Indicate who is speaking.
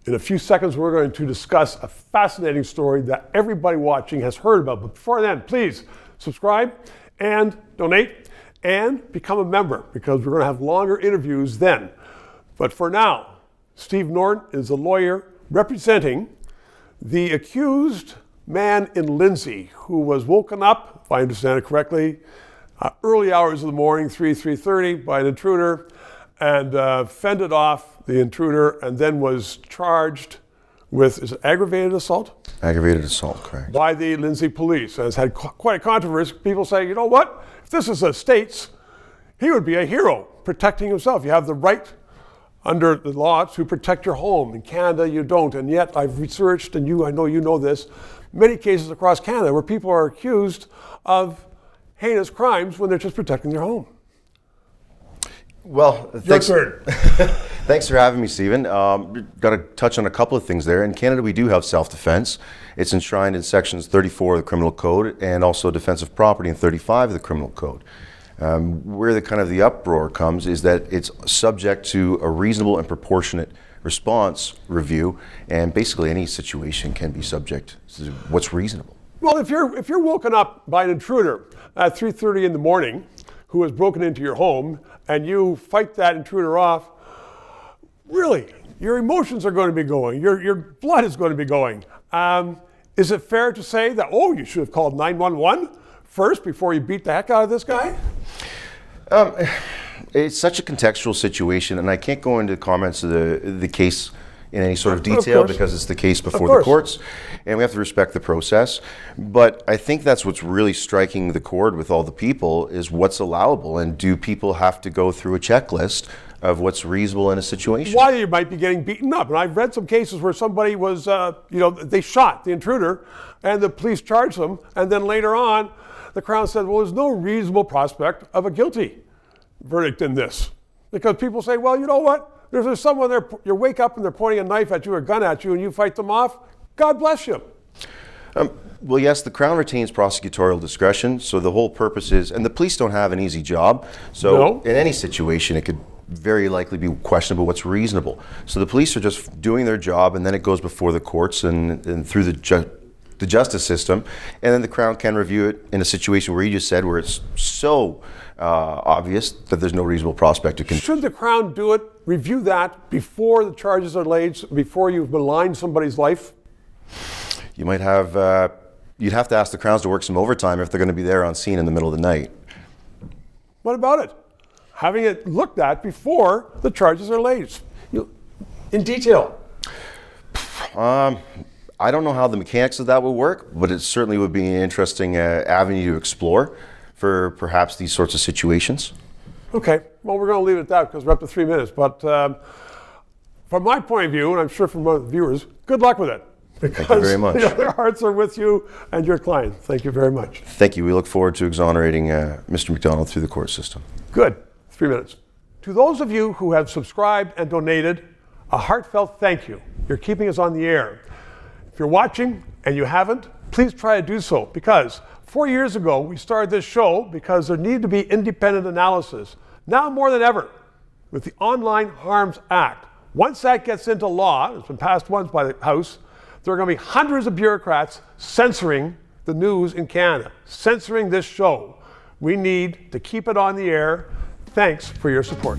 Speaker 1: In a few seconds, we're going to discuss a fascinating story that everybody watching has heard about. But before then, please subscribe and donate and become a member, because we're going to have longer interviews then. But for now, Steve Norton is a lawyer representing the accused man in Lindsay who was woken up, if I understand it correctly, early hours of the morning, 3:30, by an intruder, and fended off the intruder, and then was charged with, is it aggravated assault?
Speaker 2: Aggravated assault, correct.
Speaker 1: By the Lindsay police. And it's had quite a controversy. People say, you know what? If this is the States, he would be a hero protecting himself. You have the right under the law to protect your home. In Canada, you don't. And yet I've researched, and I know you know this, many cases across Canada where people are accused of heinous crimes when they're just protecting their home.
Speaker 2: Well, thanks for having me, Stephen. Got to touch on a couple of things there. In Canada, we do have self-defense. It's enshrined in sections 34 of the Criminal Code, and also defense of property in 35 of the Criminal Code. Where the uproar comes is that it's subject to a reasonable and proportionate response review, and basically any situation can be subject to what's reasonable.
Speaker 1: Well, if you're woken up by an intruder at 3:30 in the morning who has broken into your home, and you fight that intruder off, really, your emotions are going to be going. Your blood is going to be going. Is it fair to say that, you should have called 911 first before you beat the heck out of this guy?
Speaker 2: It's such a contextual situation, and I can't go into comments of the case in any sort of detail because it's the case before the courts, and we have to respect the process. But I think that's what's really striking the chord with all the people is what's allowable, and do people have to go through a checklist of what's reasonable in a situation?
Speaker 1: Why you might be getting beaten up. And I've read some cases where somebody was, they shot the intruder and the police charged them, and then later on the Crown said, well, there's no reasonable prospect of a guilty verdict in this. Because people say, well, you know what? There's someone there, you wake up and they're pointing a knife at you or a gun at you and you fight them off. God bless you.
Speaker 2: Well, yes, the Crown retains prosecutorial discretion, so the whole purpose is, and the police don't have an easy job, so in any situation it could very likely be questionable what's reasonable. So the police are just doing their job, and then it goes before the courts and through the justice system, and then the Crown can review it in a situation where you just said where it's so obvious that there's no reasonable prospect to
Speaker 1: Should the Crown do it, review that before the charges are laid, before you've maligned somebody's life?
Speaker 2: You might have, you'd have to ask the Crowns to work some overtime if they're going to be there on scene in the middle of the night.
Speaker 1: What about it? Having it looked at before the charges are laid, in detail.
Speaker 2: I don't know how the mechanics of that will work, but it certainly would be an interesting avenue to explore for perhaps these sorts of situations. Okay,
Speaker 1: well, we're going to leave it at that because we're up to 3 minutes. But from my point of view, and I'm sure from other viewers, good luck with it.
Speaker 2: Because, thank you very much.
Speaker 1: Their hearts are with you and your client. Thank you very much.
Speaker 2: Thank you. We look forward to exonerating Mr. McDonald through the court system.
Speaker 1: Good. 3 minutes. To those of you who have subscribed and donated, a heartfelt thank you. You're keeping us on the air. If you're watching and you haven't, please try to do so, because 4 years ago we started this show because there needed to be independent analysis. Now more than ever, with the Online Harms Act, once that gets into law, it's been passed once by the House, there are going to be hundreds of bureaucrats censoring the news in Canada, censoring this show. We need to keep it on the air. Thanks for your support.